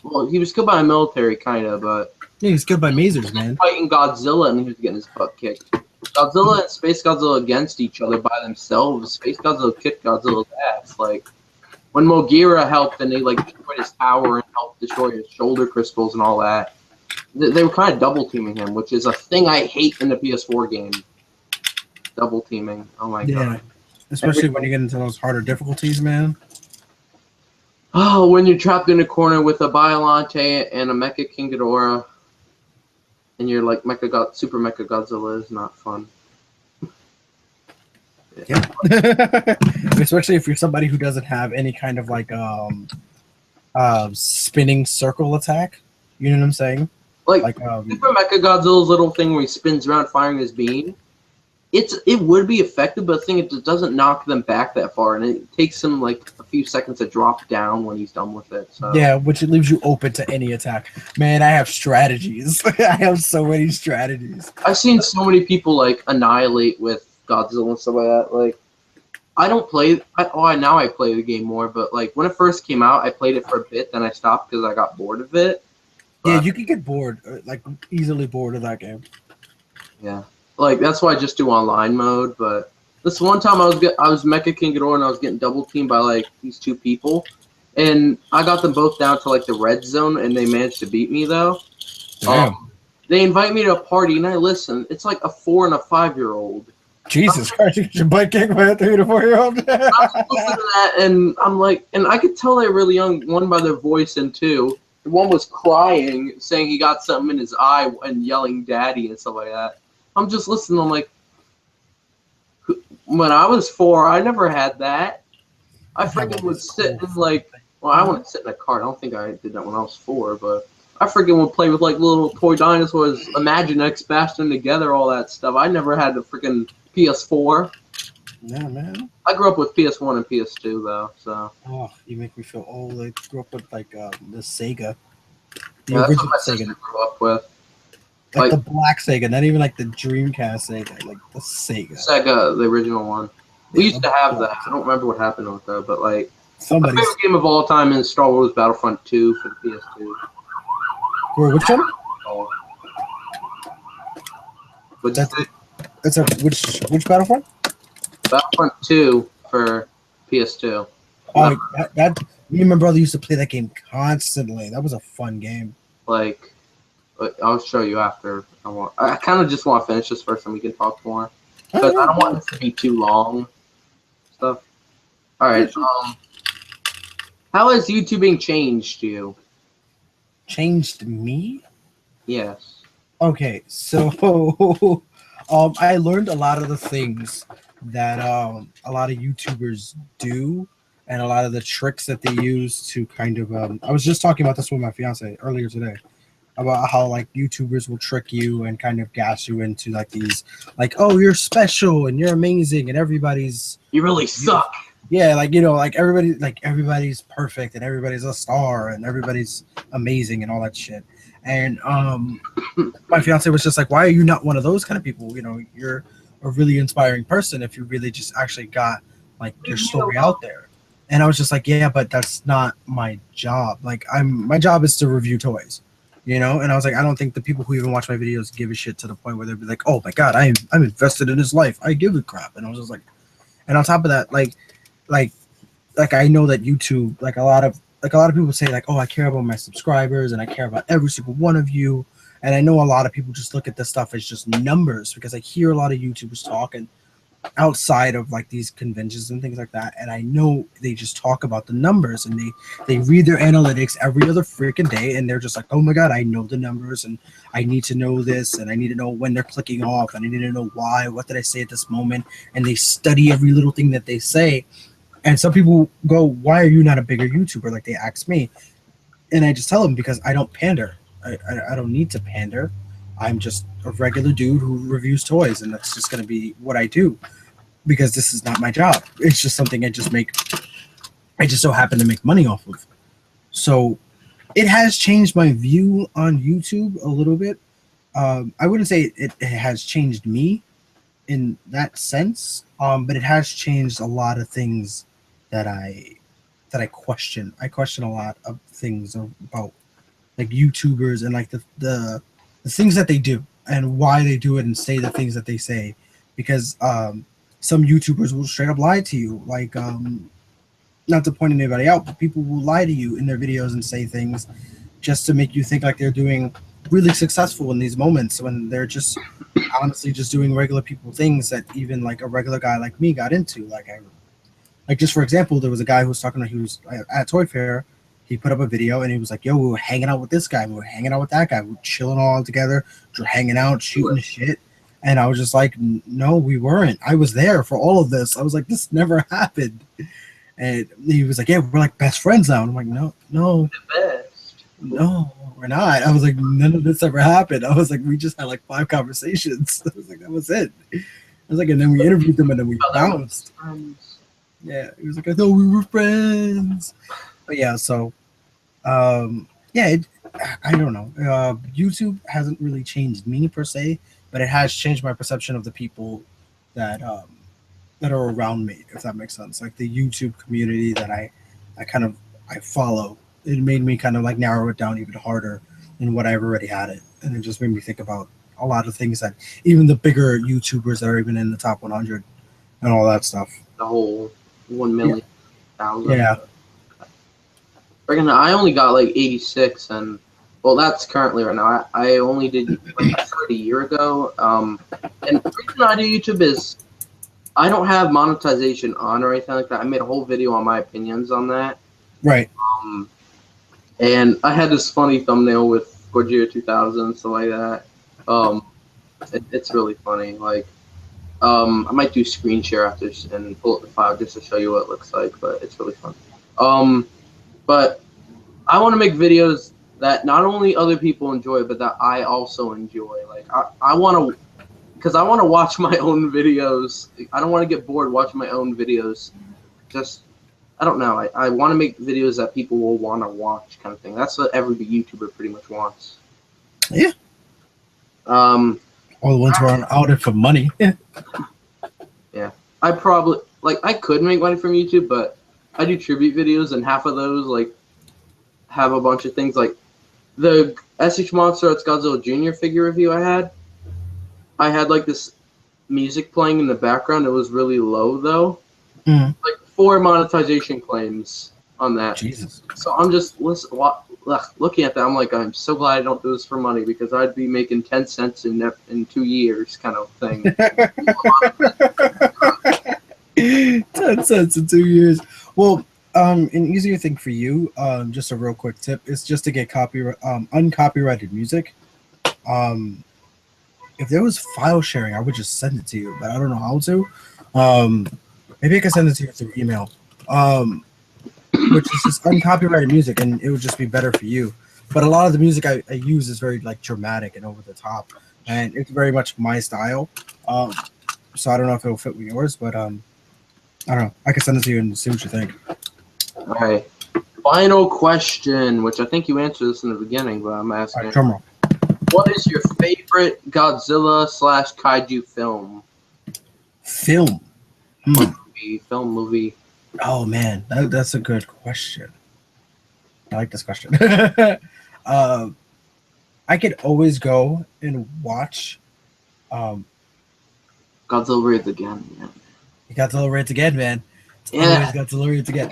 well, he was killed by a military, kind of, but yeah, he was killed by masers, man. Fighting Godzilla, and he was getting his butt kicked. Godzilla and Space Godzilla against each other by themselves. Space Godzilla kicked Godzilla's ass. Like, when Mogira helped and they like destroyed his tower and helped destroy his shoulder crystals and all that, they were kind of double teaming him, which is a thing I hate in the PS4 game. Double teaming. Oh my god. Especially when you get into those harder difficulties, man. Oh, when you're trapped in a corner with a Biollante and a Mecha King Ghidorah, and you're like Super Mechagodzilla is not fun. Yeah. Especially if you're somebody who doesn't have any kind of like spinning circle attack. You know what I'm saying? Like Super Mechagodzilla's little thing where he spins around firing his beam. it would be effective, but the thing is, it doesn't knock them back that far, and it takes him like a few seconds to drop down when he's done with it. So. Yeah, which it leaves you open to any attack. Man, I have strategies. I have so many strategies. I've seen so many people like annihilate with Godzilla and stuff like that. Like, I don't play. Now I play the game more, but like when it first came out, I played it for a bit, then I stopped because I got bored of it. But, yeah, you can get bored, like easily bored of that game. Yeah. Like, that's why I just do online mode, but this one time I was Mecha King and I was getting double teamed by, like, these two people, and I got them both down to, like, the red zone, and they managed to beat me, though. Damn. They invite me to a party, and I listen. It's like a 4- and a 5-year-old. Jesus Christ, you should butt kick by a 3- to 4-year-old. I was listening to that, and I'm like, and I could tell they're really young, one by their voice, and two, one was crying, saying he got something in his eye, and yelling daddy and stuff like that. I'm just listening. I'm like, when I was 4, I never had that. I freaking would sit in like, well, I wouldn't sit in a cart. I don't think I did that when I was 4, but I freaking would play with like little toy dinosaurs, Imagine X, bash them together, all that stuff. I never had a freaking PS4. Yeah, man. I grew up with PS1 and PS2 though, so. Oh, you make me feel old. I grew up with like the Sega. The Yeah, that's original what my Sega. sister grew up with. Like the black Sega, not even like the Dreamcast Sega, like the Sega. Sega, the original one. We used to have that. I don't remember what happened with that, but like, my favorite game of all time is Star Wars Battlefront 2 for the PS2. For which one? Which Battlefront? Battlefront 2 for PS2. Oh, that me and my brother used to play that game constantly. That was a fun game. Like, I'll show you after. I kind of just want to finish this first, and we can talk more. Because I don't want this to be too long. Stuff. All right. How has YouTubing changed you? Changed me? Yes. Okay, so I learned a lot of the things that a lot of YouTubers do, and a lot of the tricks that they use to kind of. I was just talking about this with my fiance earlier today, about how like YouTubers will trick you and kind of gas you into like these, like, oh, you're special and you're amazing and you really suck. Yeah, like, you know, like everybody's perfect and everybody's a star and everybody's amazing and all that shit. And my fiance was just like, why are you not one of those kind of people? You know, you're a really inspiring person if you really just actually got like your story out there. And I was just like, yeah, but that's not my job. Like, my job is to review toys, you know? And I was like, I don't think the people who even watch my videos give a shit to the point where they'd be like, oh my God, I'm invested in his life. I give a crap. And I was just like, and on top of that, like I know that YouTube, like a lot of people say like, oh, I care about my subscribers and I care about every single one of you. And I know a lot of people just look at this stuff as just numbers, because I hear a lot of YouTubers talking outside of like these conventions and things like that, and I know they just talk about the numbers and they read their analytics every other freaking day, and they're just like, oh my God, I know the numbers and I need to know this, and I need to know when they're clicking off, and I need to know why, what did I say at this moment, and they study every little thing that they say. And some people go, why are you not a bigger YouTuber? Like, they ask me, and I just tell them, because I don't pander. I don't need to pander. I'm just a regular dude who reviews toys, and that's just going to be what I do, because this is not my job. It's just something I just so happen to make money off of. So it has changed my view on YouTube a little bit. I wouldn't say it has changed me in that sense, but it has changed a lot of things that I question. I question a lot of things about like YouTubers and like the things that they do and why they do it and say the things that they say, because some YouTubers will straight up lie to you, like not to point anybody out, but people will lie to you in their videos and say things just to make you think like they're doing really successful in these moments, when they're just honestly just doing regular people things that even like a regular guy like me got into. Like just for example, there was a guy who was talking, he was at Toy Fair. He put up a video and he was like, yo, we were hanging out with this guy, we were hanging out with that guy, we were chilling all together, we were hanging out, shooting the shit. And I was just like, no, we weren't. I was there for all of this. I was like, this never happened. And he was like, yeah, we're like best friends now. And I'm like, no, we're not. I was like, none of this ever happened. I was like, we just had like 5 conversations. I was like, that was it. was like, and then we interviewed them, and then we bounced. Yeah, he was like, I thought we were friends. But yeah, so yeah, I don't know. YouTube hasn't really changed me per se, but it has changed my perception of the people that that are around me, if that makes sense. Like the YouTube community that I follow. It made me kind of like narrow it down even harder than what I've already had it, and it just made me think about a lot of things that even the bigger YouTubers that are even in the top 100 and all that stuff. The whole 1 million thousand. Yeah. Freaking, I only got like 86, and well, that's currently right now. I only did like I started a year ago. And the reason I do YouTube is I don't have monetization on or anything like that. I made a whole video on my opinions on that. Right. And I had this funny thumbnail with Godzilla 2000 and stuff like that. It's really funny. Like, I might do screen share after and pull up the file just to show you what it looks like, but it's really fun. But I want to make videos that not only other people enjoy, but that I also enjoy. Like, I want to, because I want to watch my own videos. I don't want to get bored watching my own videos. Just, I don't know. I want to make videos that people will want to watch, kind of thing. That's what every YouTuber pretty much wants. Yeah. All the ones who are out it for money. Yeah. I probably, like, I could make money from YouTube, but I do tribute videos, and half of those, like, have a bunch of things. Like, the SH Monsterarts Godzilla Jr. figure review I had, like, this music playing in the background. It was really low, though. Mm. Like, 4 monetization claims on that. Jesus. So I'm just looking at that. I'm like, I'm so glad I don't do this for money, because I'd be making 10 cents in 2 years, kind of thing. 10 cents in 2 years. Well, an easier thing for you, just a real quick tip, is just to get uncopyrighted music. If there was file sharing, I would just send it to you, but I don't know how to. Maybe I can send it to you through email. Which is just uncopyrighted music, and it would just be better for you. But a lot of the music I use is very like dramatic and over the top, and it's very much my style. So I don't know if it'll fit with yours, but I don't know. I can send it to you and see what you think. All right. Final question, which I think you answered this in the beginning, but I'm asking. All right, drum roll. What is your favorite Godzilla / kaiju film? Film. Movie. Oh man, that's a good question. I like this question. I could always go and watch Godzilla Raids again. Yeah. Godzilla Raids again, man. It's Yeah. always Godzilla Raids again.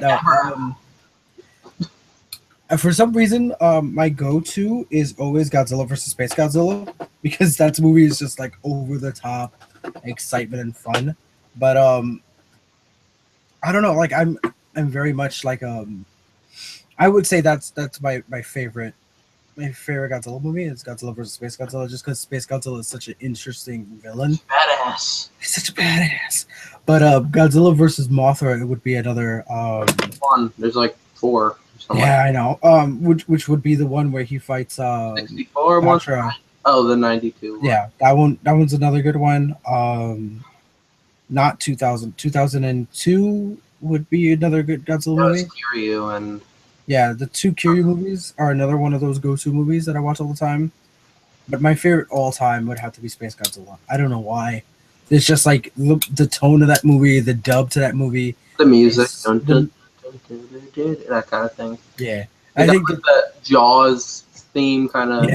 No, for some reason, my go-to is always Godzilla versus Space Godzilla, because that movie is just like over the top excitement and fun. But I don't know, like I'm very much like I would say that's my favorite Godzilla movie is Godzilla vs. Space Godzilla, just because Space Godzilla is such an interesting villain. Badass. He's such a badass. But Godzilla vs. Mothra, it would be another one. There's like 4. Yeah, I know. Which would be the one where he fights 64 Mothra. Oh, the 92 one. Yeah, that one's another good one. Not 2000. 2002 would be another good Godzilla movie. Kiryu and yeah, the 2 Kiryu movies are another one of those go-to movies that I watch all the time. But my favorite all time would have to be Space Godzilla. I don't know why. It's just like the tone of that movie, the dub to that movie, the music, that kind of thing. Yeah, I think the Jaws theme kind of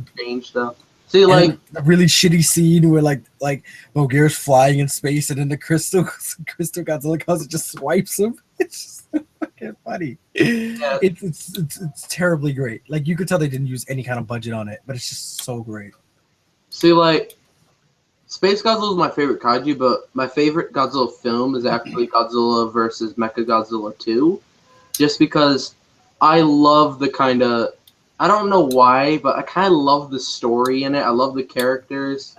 strange stuff. See, like a really shitty scene where like Mogira's flying in space, and then the crystal Godzilla comes and just swipes him. It's just so fucking funny. Yeah. It's terribly great. Like you could tell they didn't use any kind of budget on it, but it's just so great. See, like Space Godzilla is my favorite kaiju, but my favorite Godzilla film is actually Godzilla versus Mechagodzilla 2, just because I love the kind of, I don't know why, but I kind of love the story in it. I love the characters,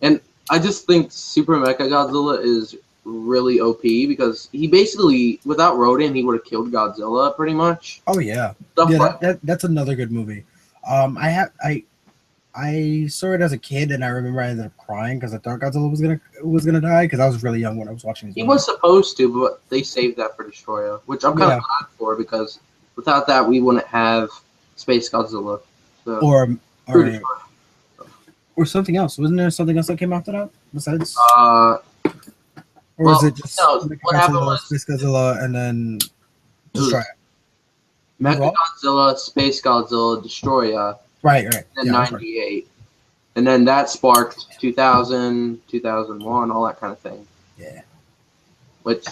and I just think Super Mechagodzilla is really OP, because he basically, without Rodan, he would have killed Godzilla pretty much. Oh yeah, that's another good movie. I saw it as a kid, and I remember I ended up crying because I thought Godzilla was gonna die because I was really young when I was watching these He movies. was supposed to, but they saved that for Destroyer, which I'm kind of glad for because without that, we wouldn't have Space Godzilla. So, or something else. Wasn't there something else that came after that besides? Well, or was it just no, what happened was Space Godzilla and then Destroyer? Mechagodzilla, Space Godzilla, Destroyer. Right. And then 98. And then that sparked 2000, 2001, all that kind of thing. Yeah. Which,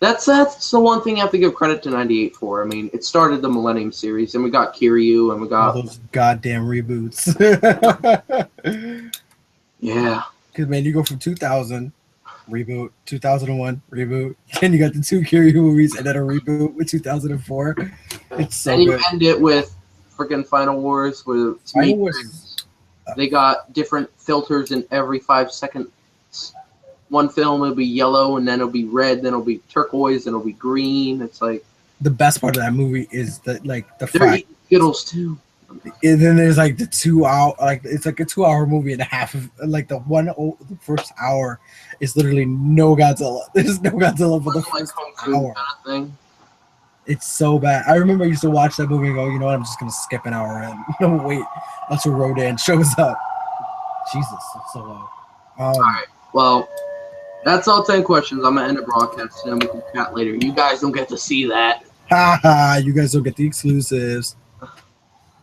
that's the one thing you have to give credit to 98 for. I mean, it started the Millennium series, and we got Kiryu, and we got... all those goddamn reboots. Yeah. Because, man, you go from 2000, reboot, 2001, reboot, then you got the 2 Kiryu movies, and then a reboot with 2004. It's so and good. you end it with freaking Final Wars, with they got different filters in every 5 seconds. One film will be yellow, and then it'll be red, then it'll be turquoise, then it'll be green. It's like the best part of that movie is that the they're eating Skittles too. And then there's like the 2 hour, it's like a 2 hour movie and a half of the first hour is literally no Godzilla. There's no Godzilla for the first hour. Kind of thing. It's so bad. I remember I used to watch that movie and go, you know what, I'm just gonna skip an hour and no wait until Rodan shows up. Jesus, it's so long. All right, well, that's all 10 questions. I'm gonna end the broadcast and then we can chat later. You guys don't get to see that. Haha, you guys don't get the exclusives.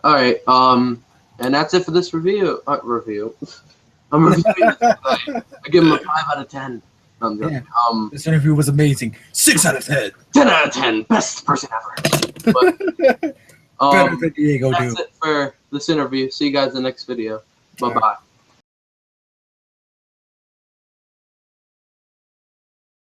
All right, and that's it for this review. I'm reviewing this tonight. I give him a 5 out of 10. No, I'm joking. This interview was amazing. 6 out of 10. 10 out of 10. Best person ever. But, better than Diego. That's it for this interview. See you guys in the next video. Bye bye.